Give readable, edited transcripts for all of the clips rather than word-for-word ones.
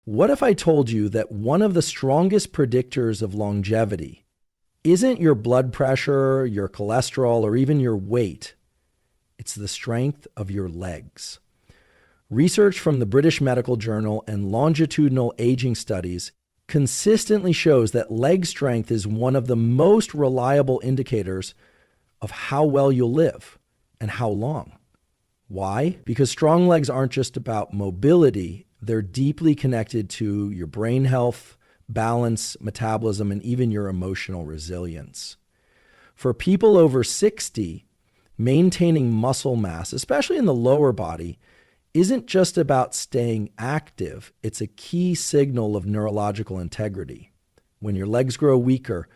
What if I told you that one of the strongest predictors of longevity isn't your blood pressure, your cholesterol, or even your weight? It's the strength of your legs. Research from the British Medical Journal and longitudinal aging studies consistently shows that leg strength is one of the most reliable indicators of how well you'll live and how long. Why? Because strong legs aren't just about mobility. They're deeply connected to your brain health, balance, metabolism, and even your emotional resilience. For people over 60, maintaining muscle mass, especially in the lower body, isn't just about staying active. It's a key signal of neurological integrity. When your legs grow weaker,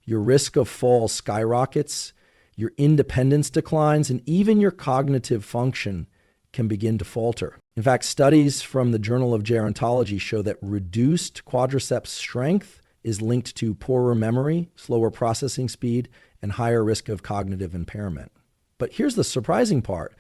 your risk of fall skyrockets, your independence declines, and even your cognitive function can begin to falter. In fact, studies from the Journal of Gerontology show that reduced quadriceps strength is linked to poorer memory, slower processing speed, and higher risk of cognitive impairment. But here's the surprising part.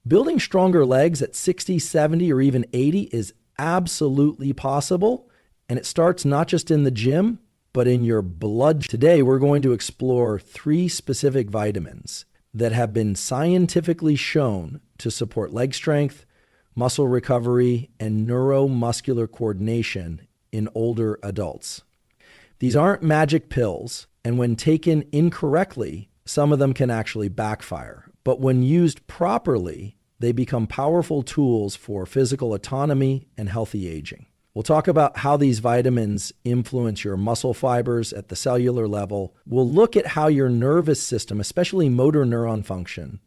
Building stronger legs at 60, 70, or even 80 is absolutely possible, and it starts not just in the gym, but in your blood. Today, we're going to explore 3 specific vitamins that have been scientifically shown to support leg strength, muscle recovery, and neuromuscular coordination in older adults. These aren't magic pills, and when taken incorrectly, some of them can actually backfire. But when used properly, they become powerful tools for physical autonomy and healthy aging. We'll talk about how these vitamins influence your muscle fibers at the cellular level. We'll look at how your nervous system, especially motor neuron function,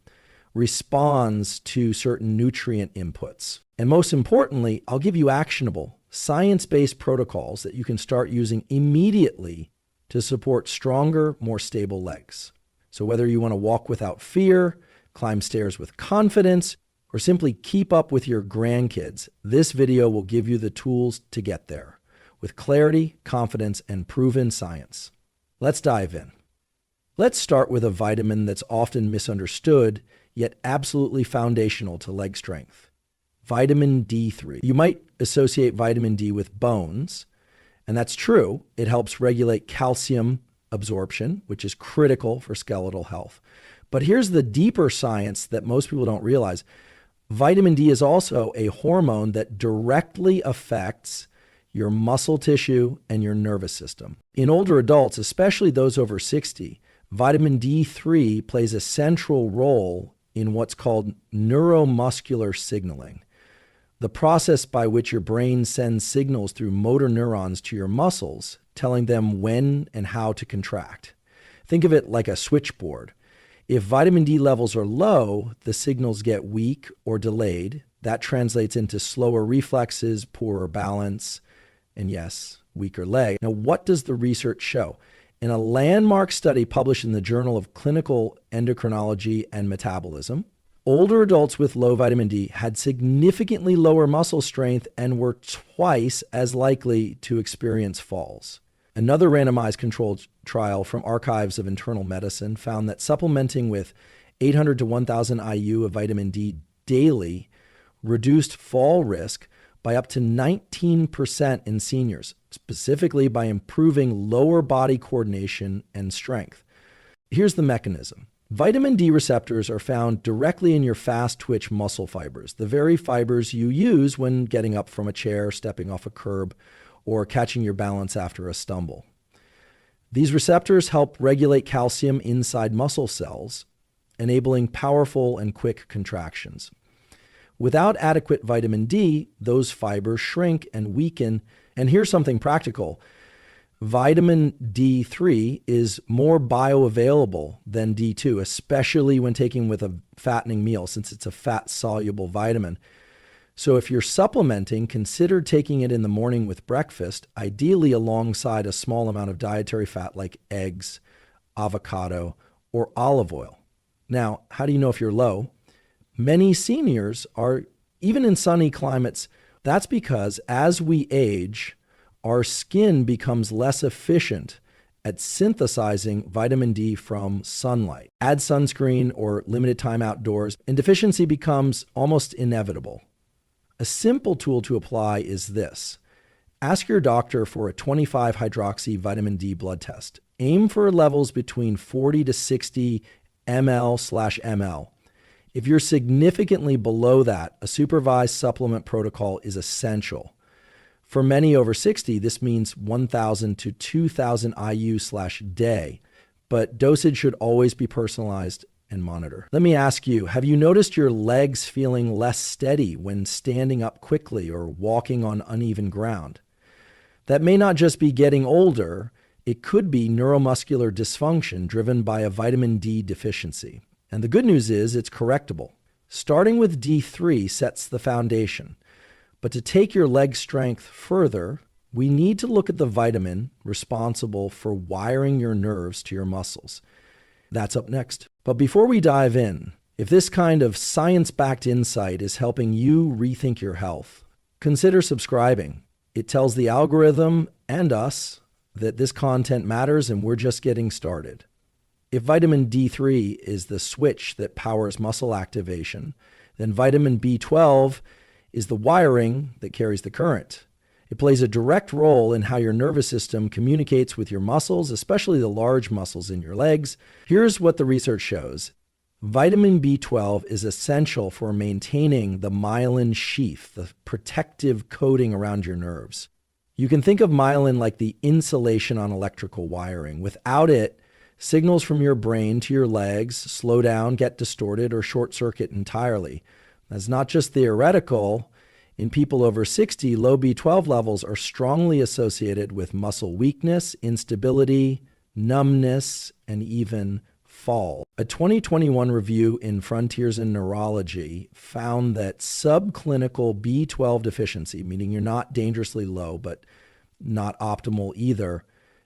responds to certain nutrient inputs. And most importantly, I'll give you actionable, science-based protocols that you can start using immediately to support stronger, more stable legs. So whether you want to walk without fear, climb stairs with confidence, or simply keep up with your grandkids, this video will give you the tools to get there with clarity, confidence, and proven science. Let's dive in. Let's start with a vitamin that's often misunderstood, yet absolutely foundational to leg strength. Vitamin D3. You might associate vitamin D with bones, and that's true. It helps regulate calcium absorption, which is critical for skeletal health. But here's the deeper science that most people don't realize. Vitamin D is also a hormone that directly affects your muscle tissue and your nervous system. In older adults, especially those over 60, vitamin D3 plays a central role in what's called neuromuscular signaling, the process by which your brain sends signals through motor neurons to your muscles, telling them when and how to contract. Think of it like a switchboard. If vitamin D levels are low, the signals get weak or delayed. That translates into slower reflexes, poorer balance, and yes, weaker leg. Now, what does the research show? In a landmark study published in the Journal of Clinical Endocrinology and Metabolism, older adults with low vitamin D had significantly lower muscle strength and were twice as likely to experience falls. Another randomized controlled trial from Archives of Internal Medicine found that supplementing with 800 to 1,000 IU of vitamin D daily reduced fall risk by up to 19% in seniors, specifically by improving lower body coordination and strength. Here's the mechanism. Vitamin D receptors are found directly in your fast twitch muscle fibers, the very fibers you use when getting up from a chair, stepping off a curb, or catching your balance after a stumble. These receptors help regulate calcium inside muscle cells, enabling powerful and quick contractions. Without adequate vitamin D, those fibers shrink and weaken. And here's something practical. Vitamin D3 is more bioavailable than D2, especially when taken with a fattening meal, since it's a fat-soluble vitamin. So if you're supplementing, consider taking it in the morning with breakfast, ideally alongside a small amount of dietary fat like eggs, avocado, or olive oil. Now, how do you know if you're low? Many seniors are, even in sunny climates. That's because as we age, our skin becomes less efficient at synthesizing vitamin D from sunlight. Add sunscreen or limited time outdoors, and deficiency becomes almost inevitable. A simple tool to apply is this. Ask your doctor for a 25-hydroxy vitamin D blood test. Aim for levels between 40 to 60 ml/ml. If you're significantly below that, a supervised supplement protocol is essential. For many over 60, this means 1,000 to 2,000 IU/day, but dosage should always be personalized and monitored. Let me ask you, have you noticed your legs feeling less steady when standing up quickly or walking on uneven ground? That may not just be getting older, it could be neuromuscular dysfunction driven by a vitamin D deficiency. And the good news is it's correctable. Starting with D3 sets the foundation. But to take your leg strength further, we need to look at the vitamin responsible for wiring your nerves to your muscles. That's up next. But before we dive in, if this kind of science-backed insight is helping you rethink your health, consider subscribing. It tells the algorithm and us that this content matters and we're just getting started. If vitamin D3 is the switch that powers muscle activation, then vitamin B12 is the wiring that carries the current. It plays a direct role in how your nervous system communicates with your muscles, especially the large muscles in your legs. Here's what the research shows. Vitamin B12 is essential for maintaining the myelin sheath, the protective coating around your nerves. You can think of myelin like the insulation on electrical wiring. Without it, signals from your brain to your legs slow down, get distorted, or short circuit entirely. That's not just theoretical. In people over 60, low B12 levels are strongly associated with muscle weakness, instability, numbness, and even fall. A 2021 review in Frontiers in Neurology found that subclinical B12 deficiency, meaning you're not dangerously low, but not optimal either,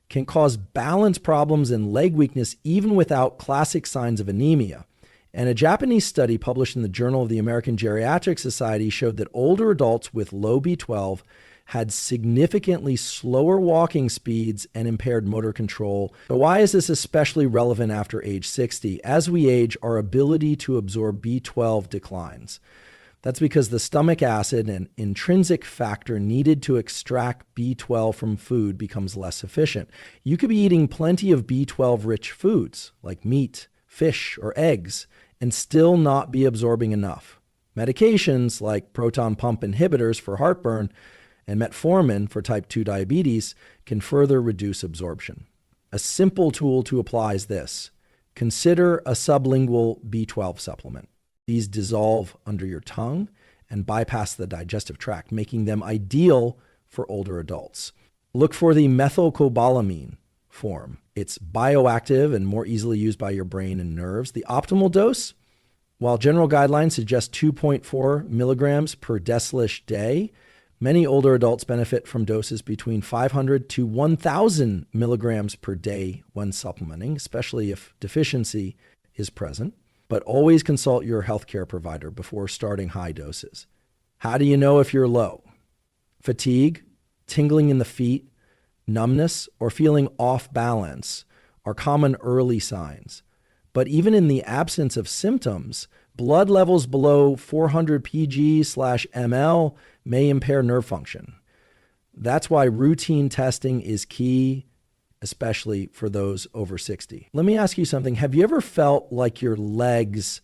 can cause balance problems and leg weakness even without classic signs of anemia. And a Japanese study published in the Journal of the American Geriatric Society showed that older adults with low B12 had significantly slower walking speeds and impaired motor control. So why is this especially relevant after age 60? As we age, our ability to absorb B12 declines. That's because the stomach acid and intrinsic factor needed to extract B12 from food becomes less efficient. You could be eating plenty of B12-rich foods like meat, fish, or eggs, and still not be absorbing enough. Medications like proton pump inhibitors for heartburn and metformin for type 2 diabetes can further reduce absorption. A simple tool to apply is this. Consider a sublingual B12 supplement. These dissolve under your tongue and bypass the digestive tract, making them ideal for older adults. Look for the methylcobalamin form. It's bioactive and more easily used by your brain and nerves. The optimal dose, while general guidelines suggest 2.4 milligrams per decilitre day, many older adults benefit from doses between 500 to 1,000 milligrams per day when supplementing, especially if deficiency is present. But always consult your healthcare provider before starting high doses. How do you know if you're low? Fatigue, tingling in the feet, numbness, or feeling off balance are common early signs. But even in the absence of symptoms, blood levels below 400 pg/ml may impair nerve function. That's why routine testing is key, especially for those over 60. Let me ask you something. Have you ever felt like your legs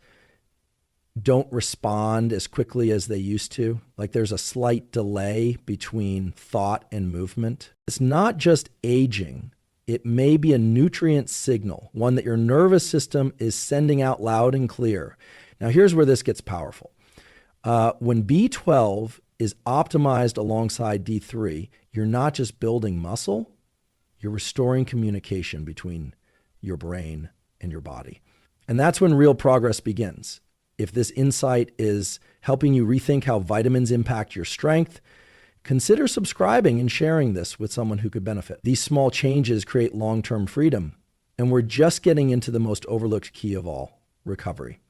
don't respond as quickly as they used to? Like there's a slight delay between thought and movement? It's not just aging. It may be a nutrient signal, one that your nervous system is sending out loud and clear. Now, here's where this gets powerful. When B12 is optimized alongside D3, you're not just building muscle, you're restoring communication between your brain and your body. And that's when real progress begins. If this insight is helping you rethink how vitamins impact your strength, consider subscribing and sharing this with someone who could benefit. These small changes create long-term freedom, and we're just getting into the most overlooked key of all, recovery.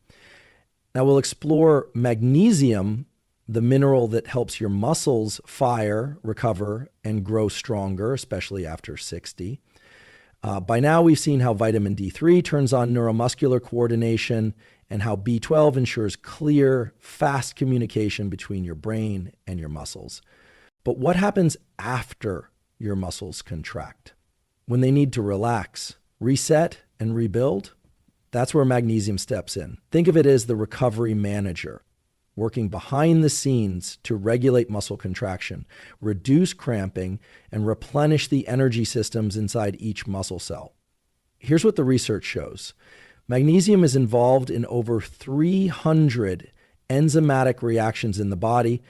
Now we'll explore magnesium, the mineral that helps your muscles fire, recover, and grow stronger, especially after 60. By now, we've seen how vitamin D3 turns on neuromuscular coordination and how B12 ensures clear, fast communication between your brain and your muscles. But what happens after your muscles contract? When they need to relax, reset, and rebuild? That's where magnesium steps in. Think of it as the recovery manager, working behind the scenes to regulate muscle contraction, reduce cramping, and replenish the energy systems inside each muscle cell. Here's what the research shows. Magnesium is involved in over 300 enzymatic reactions in the body,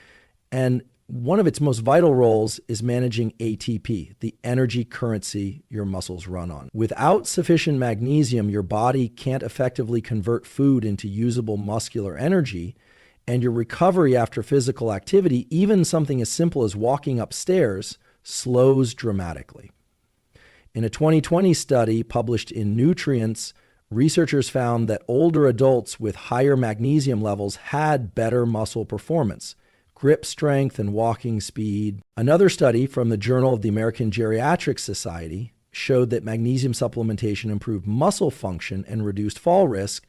and one of its most vital roles is managing ATP, the energy currency your muscles run on. Without sufficient magnesium, your body can't effectively convert food into usable muscular energy, and your recovery after physical activity, even something as simple as walking upstairs, slows dramatically. In a 2020 study published in Nutrients, researchers found that older adults with higher magnesium levels had better muscle performance, grip strength, and walking speed. Another study from the Journal of the American Geriatric Society showed that magnesium supplementation improved muscle function and reduced fall risk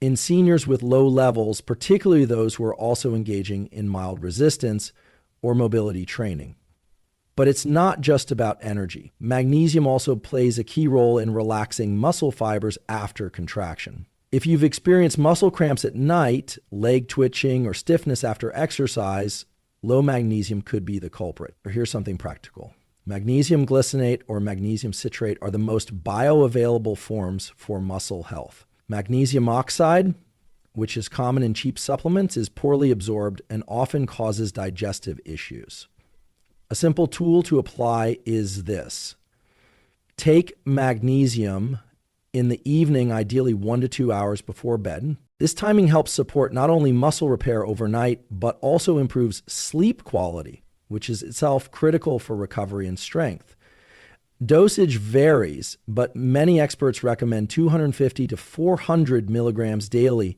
in seniors with low levels, particularly those who are also engaging in mild resistance or mobility training. But it's not just about energy. Magnesium also plays a key role in relaxing muscle fibers after contraction. If you've experienced muscle cramps at night, leg twitching, or stiffness after exercise, low magnesium could be the culprit. Or here's something practical. Magnesium glycinate or magnesium citrate are the most bioavailable forms for muscle health. Magnesium oxide, which is common in cheap supplements, is poorly absorbed and often causes digestive issues. A simple tool to apply is this. Take magnesium in the evening, ideally 1 to 2 hours before bed. This timing helps support not only muscle repair overnight, but also improves sleep quality, which is itself critical for recovery and strength. Dosage varies, but many experts recommend 250 to 400 milligrams daily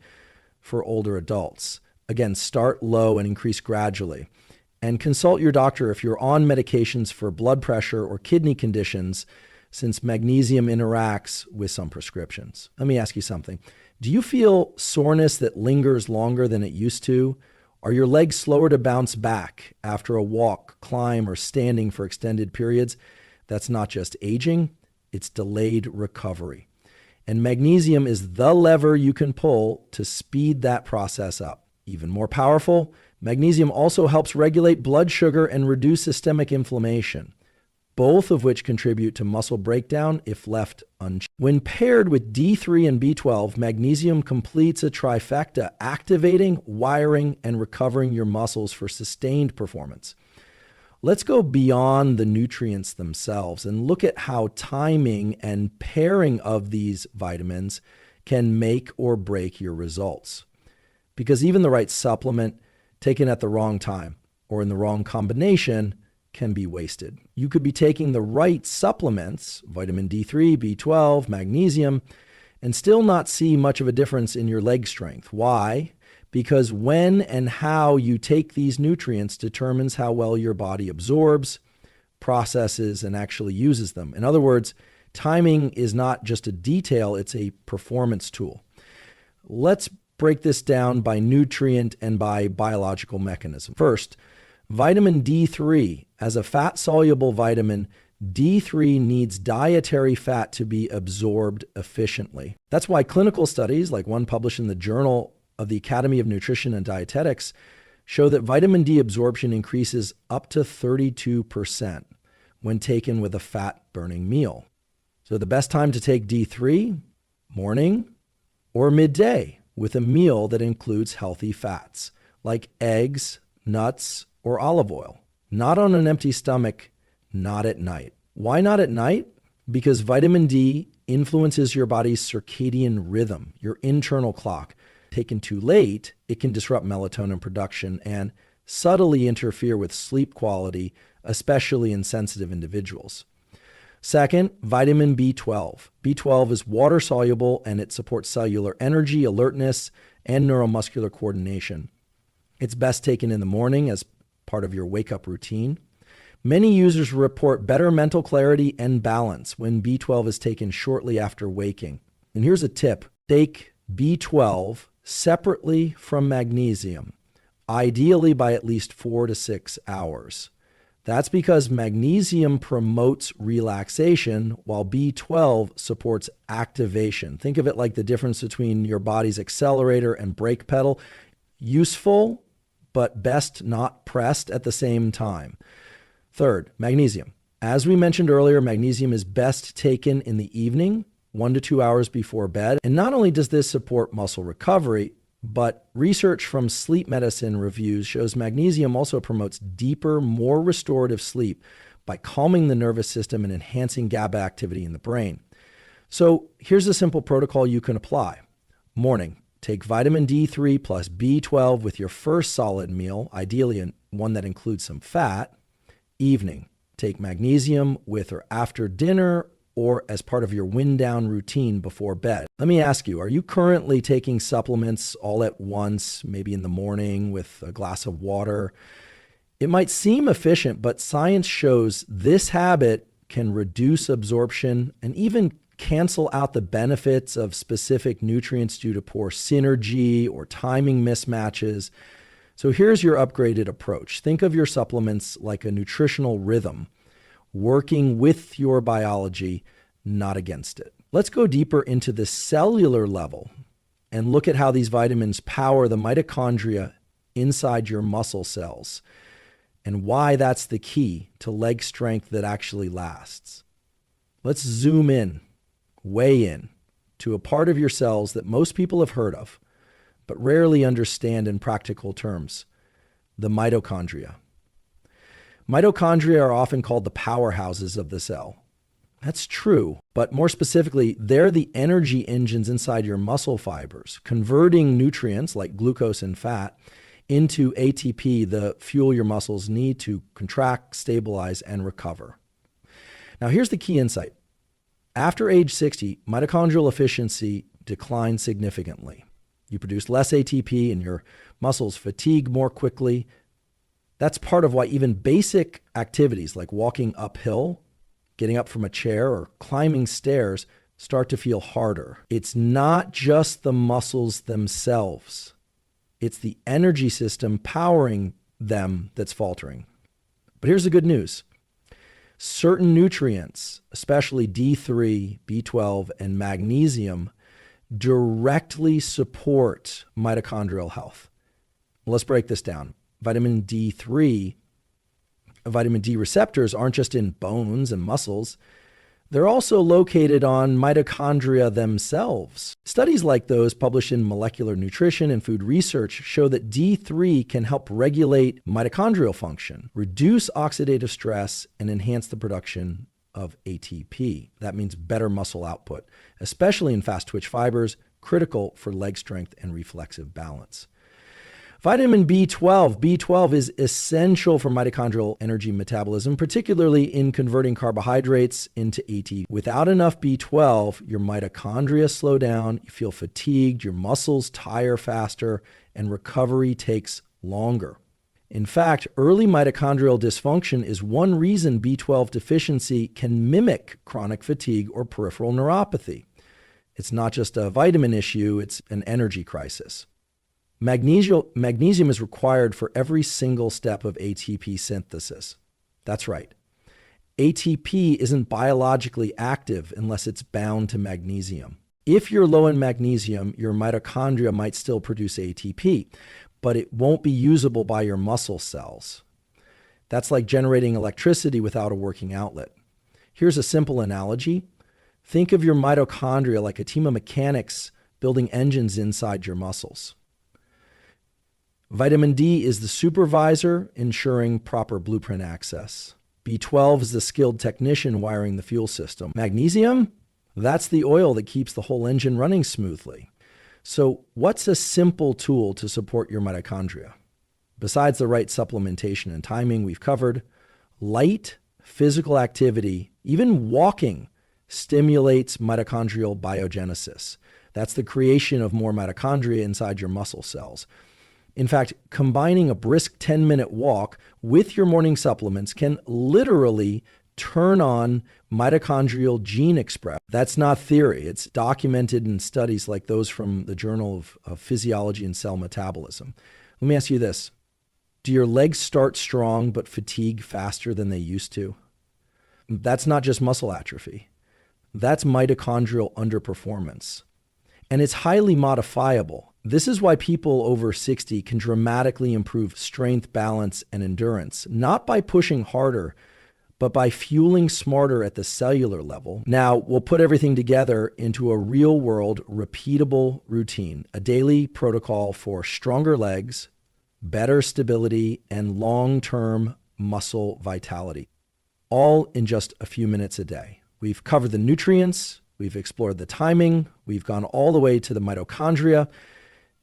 for older adults. Again, start low and increase gradually. And consult your doctor if you're on medications for blood pressure or kidney conditions, since magnesium interacts with some prescriptions. Let me ask you something. Do you feel soreness that lingers longer than it used to? Are your legs slower to bounce back after a walk, climb, or standing for extended periods? That's not just aging, it's delayed recovery. And magnesium is the lever you can pull to speed that process up. Even more powerful, magnesium also helps regulate blood sugar and reduce systemic inflammation, both of which contribute to muscle breakdown if left unchecked. When paired with D3 and B12, magnesium completes a trifecta, activating, wiring, and recovering your muscles for sustained performance. Let's go beyond the nutrients themselves and look at how timing and pairing of these vitamins can make or break your results. Because even the right supplement taken at the wrong time or in the wrong combination can be wasted. You could be taking the right supplements, vitamin D3, B12, magnesium, and still not see much of a difference in your leg strength. Why? Because when and how you take these nutrients determines how well your body absorbs, processes, and actually uses them. In other words, timing is not just a detail, it's a performance tool. Let's break this down by nutrient and by biological mechanism. First, vitamin D3. As a fat-soluble vitamin, D3 needs dietary fat to be absorbed efficiently. That's why clinical studies, like one published in the Journal of the Academy of Nutrition and Dietetics, show that vitamin D absorption increases up to 32% when taken with a fat-burning meal. So the best time to take D3, morning or midday, with a meal that includes healthy fats, like eggs, nuts, or olive oil. Not on an empty stomach, not at night. Why not at night? Because vitamin D influences your body's circadian rhythm, your internal clock. Taken too late, it can disrupt melatonin production and subtly interfere with sleep quality, especially in sensitive individuals. Second, vitamin B12. B12 is water soluble and it supports cellular energy, alertness, and neuromuscular coordination. It's best taken in the morning as part of your wake-up routine. Many users report better mental clarity and balance when B12 is taken shortly after waking. And here's a tip. Take B12 separately from magnesium ideally by at least 4 to 6 hours. That's because magnesium promotes relaxation while B12 supports activation. Think of it like the difference between your body's accelerator and brake pedal. Useful, but best not pressed at the same time. Third, magnesium. As we mentioned earlier, magnesium is best taken in the evening, 1 to 2 hours before bed. And not only does this support muscle recovery, but research from sleep medicine reviews shows magnesium also promotes deeper, more restorative sleep by calming the nervous system and enhancing GABA activity in the brain. So here's a simple protocol you can apply. Morning, take vitamin D3 plus B12 with your first solid meal, ideally one that includes some fat. Evening, take magnesium with or after dinner or as part of your wind down routine before bed. Let me ask you, are you currently taking supplements all at once, maybe in the morning with a glass of water? It might seem efficient, but science shows this habit can reduce absorption and even cancel out the benefits of specific nutrients due to poor synergy or timing mismatches. So here's your upgraded approach. Think of your supplements like a nutritional rhythm, working with your biology, not against it. Let's go deeper into the cellular level and look at how these vitamins power the mitochondria inside your muscle cells and why that's the key to leg strength that actually lasts. Let's zoom in, way in, to a part of your cells that most people have heard of, but rarely understand in practical terms, the mitochondria. Mitochondria are often called the powerhouses of the cell. That's true, but more specifically, they're the energy engines inside your muscle fibers, converting nutrients like glucose and fat into ATP, the fuel your muscles need to contract, stabilize, and recover. Now, here's the key insight. After age 60, mitochondrial efficiency declines significantly. You produce less ATP and your muscles fatigue more quickly. That's part of why even basic activities like walking uphill, getting up from a chair, or climbing stairs start to feel harder. It's not just the muscles themselves. It's the energy system powering them that's faltering. But here's the good news. Certain nutrients, especially D3, B12, and magnesium, directly support mitochondrial health. Let's break this down. Vitamin D3, vitamin D receptors aren't just in bones and muscles. They're also located on mitochondria themselves. Studies like those published in Molecular Nutrition and Food Research show that D3 can help regulate mitochondrial function, reduce oxidative stress, and enhance the production of ATP. That means better muscle output, especially in fast twitch fibers, critical for leg strength and reflexive balance. Vitamin B12. B12 is essential for mitochondrial energy metabolism, particularly in converting carbohydrates into ATP. Without enough B12, your mitochondria slow down, you feel fatigued, your muscles tire faster, and recovery takes longer. In fact, early mitochondrial dysfunction is one reason B12 deficiency can mimic chronic fatigue or peripheral neuropathy. It's not just a vitamin issue, it's an energy crisis. Magnesium is required for every single step of ATP synthesis. That's right. ATP isn't biologically active unless it's bound to magnesium. If you're low in magnesium, your mitochondria might still produce ATP, but it won't be usable by your muscle cells. That's like generating electricity without a working outlet. Here's a simple analogy. Think of your mitochondria like a team of mechanics building engines inside your muscles. Vitamin D is the supervisor ensuring proper blueprint access. B12 is the skilled technician wiring the fuel system. Magnesium, that's the oil that keeps the whole engine running smoothly. So what's a simple tool to support your mitochondria? Besides the right supplementation and timing we've covered, light physical activity, even walking, stimulates mitochondrial biogenesis. That's the creation of more mitochondria inside your muscle cells. In fact, combining a brisk 10-minute walk with your morning supplements can literally turn on mitochondrial gene expression. That's not theory. It's documented in studies like those from the Journal of Physiology and Cell Metabolism. Let me ask you this. Do your legs start strong but fatigue faster than they used to? That's not just muscle atrophy. That's mitochondrial underperformance. And it's highly modifiable. This is why people over 60 can dramatically improve strength, balance, and endurance, not by pushing harder, but by fueling smarter at the cellular level. Now, we'll put everything together into a real-world, repeatable routine, a daily protocol for stronger legs, better stability, and long-term muscle vitality, all in just a few minutes a day. We've covered the nutrients, we've explored the timing, we've gone all the way to the mitochondria.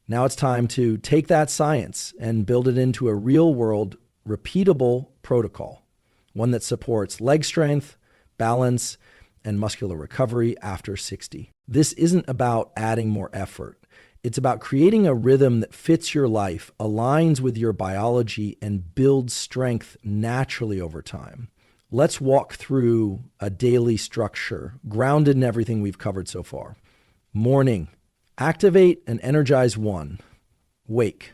Now it's time to take that science and build it into a real-world, repeatable protocol, one that supports leg strength, balance, and muscular recovery after 60. This isn't about adding more effort. It's about creating a rhythm that fits your life, aligns with your biology, and builds strength naturally over time. Let's walk through a daily structure grounded in everything we've covered so far. Morning, activate and energize 1. Wake,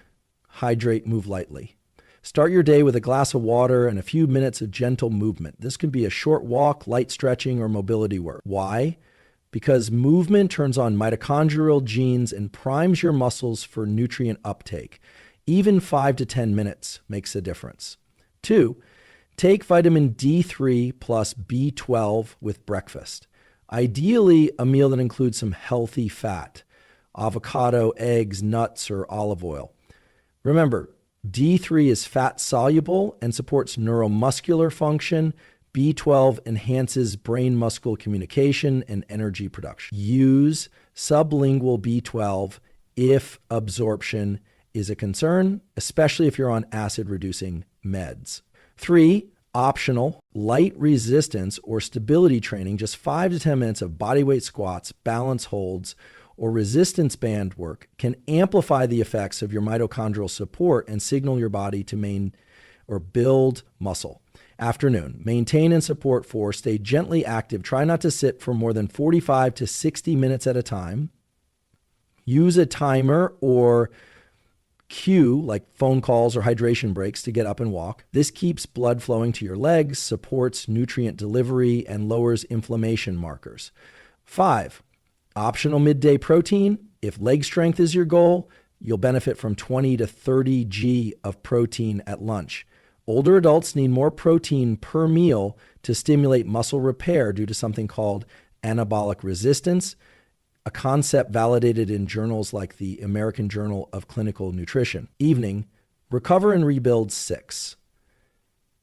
hydrate, move lightly. Start your day with a glass of water and a few minutes of gentle movement. This could be a short walk, light stretching, or mobility work. Why? Because movement turns on mitochondrial genes and primes your muscles for nutrient uptake. Even 5 to 10 minutes makes a difference. 2, take vitamin D3 plus B12 with breakfast. Ideally, a meal that includes some healthy fat, avocado, eggs, nuts, or olive oil. Remember, D3 is fat soluble and supports neuromuscular function. B12 enhances brain-muscle communication and energy production. Use sublingual B12 if absorption is a concern, especially if you're on acid-reducing meds. 3, optional, light resistance or stability training, just 5 to 10 minutes of bodyweight squats, balance holds, or resistance band work can amplify the effects of your mitochondrial support and signal your body to build muscle. Afternoon, maintain and support 4, stay gently active. Try not to sit for more than 45 to 60 minutes at a time. Use a timer or cue, like phone calls or hydration breaks, to get up and walk. This keeps blood flowing to your legs, supports nutrient delivery, and lowers inflammation markers. 5, optional midday protein. If leg strength is your goal, you'll benefit from 20 to 30 g of protein at lunch. Older adults need more protein per meal to stimulate muscle repair due to something called anabolic resistance, a concept validated in journals like the American Journal of Clinical Nutrition. Evening, recover and rebuild 6.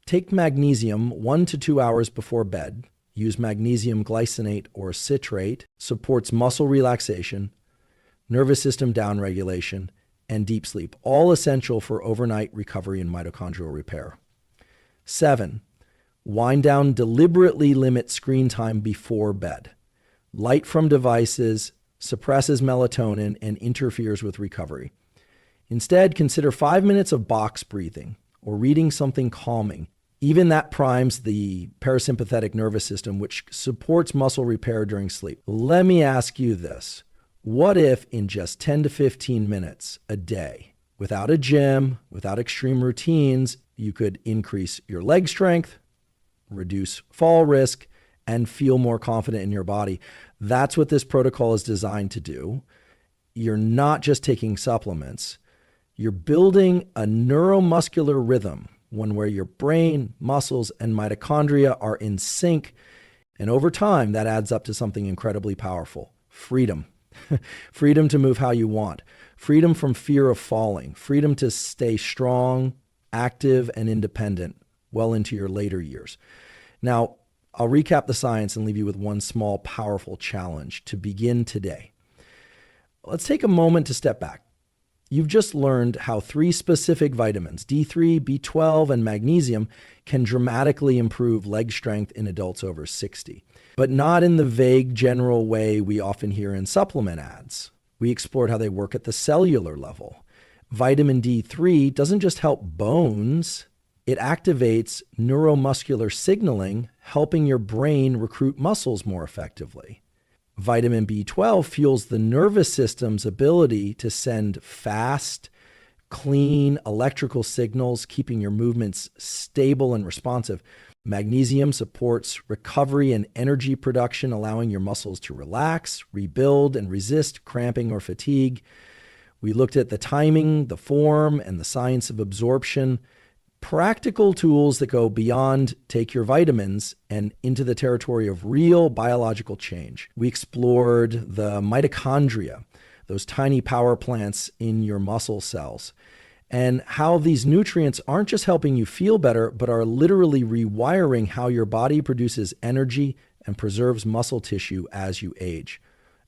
Take magnesium 1 to 2 hours before bed. Use magnesium glycinate or citrate, supports muscle relaxation, nervous system downregulation, and deep sleep, all essential for overnight recovery and mitochondrial repair. 7, wind down, deliberately limit screen time before bed. Light from devices suppresses melatonin and interferes with recovery. Instead, consider 5 minutes of box breathing or reading something calming. Even that primes the parasympathetic nervous system, which supports muscle repair during sleep. Let me ask you this. What if in just 10 to 15 minutes a day, without a gym, without extreme routines, you could increase your leg strength, reduce fall risk, and feel more confident in your body? That's what this protocol is designed to do. You're not just taking supplements. You're building a neuromuscular rhythm, one where your brain, muscles, and mitochondria are in sync. And over time, that adds up to something incredibly powerful: freedom. Freedom to move how you want. Freedom from fear of falling. Freedom to stay strong, active, and independent well into your later years. Now, I'll recap the science and leave you with one small, powerful challenge to begin today. Let's take a moment to step back. You've just learned how 3 specific vitamins, D3, B12, and magnesium, can dramatically improve leg strength in adults over 60, but not in the vague general way we often hear in supplement ads. We explored how they work at the cellular level. Vitamin D3 doesn't just help bones, it activates neuromuscular signaling, helping your brain recruit muscles more effectively. Vitamin B12 fuels the nervous system's ability to send fast, clean electrical signals, keeping your movements stable and responsive. Magnesium supports recovery and energy production, allowing your muscles to relax, rebuild, and resist cramping or fatigue. We looked at the timing, the form, and the science of absorption. Practical tools that go beyond take your vitamins and into the territory of real biological change. We explored the mitochondria, those tiny power plants in your muscle cells, and how these nutrients aren't just helping you feel better, but are literally rewiring how your body produces energy and preserves muscle tissue as you age.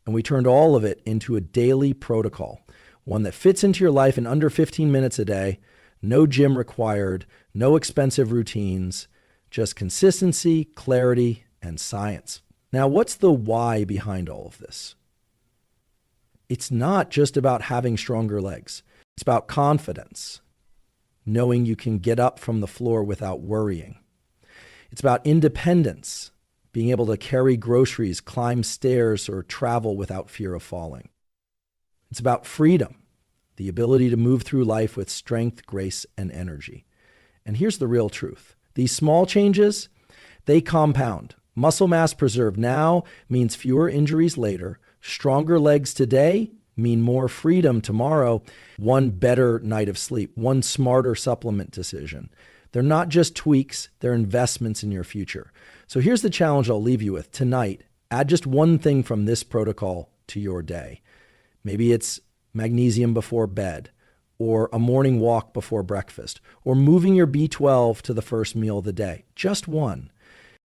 And we turned all of it into a daily protocol, one that fits into your life in under 15 minutes a day. No gym required, no expensive routines, just consistency, clarity, and science. Now, what's the why behind all of this? It's not just about having stronger legs. It's about confidence, knowing you can get up from the floor without worrying. It's about independence, being able to carry groceries, climb stairs, or travel without fear of falling. It's about freedom, the ability to move through life with strength, grace, and energy. And here's the real truth. These small changes, they compound. Muscle mass preserved now means fewer injuries later. Stronger legs today mean more freedom tomorrow. One better night of sleep, one smarter supplement decision. They're not just tweaks, they're investments in your future. So here's the challenge I'll leave you with tonight. Add just one thing from this protocol to your day. Maybe it's magnesium before bed, or a morning walk before breakfast, or moving your B12 to the first meal of the day. Just one.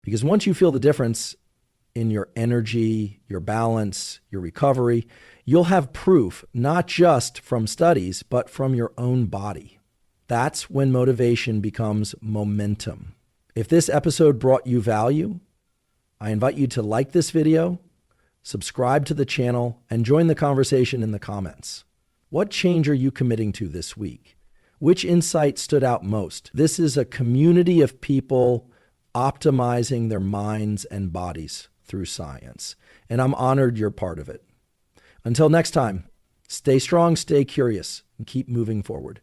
Because once you feel the difference in your energy, your balance, your recovery, you'll have proof, not just from studies, but from your own body. That's when motivation becomes momentum. If this episode brought you value, I invite you to like this video, subscribe to the channel, and join the conversation in the comments. What change are you committing to this week? Which insight stood out most? This is a community of people optimizing their minds and bodies through science, and I'm honored you're part of it. Until next time, stay strong, stay curious, and keep moving forward.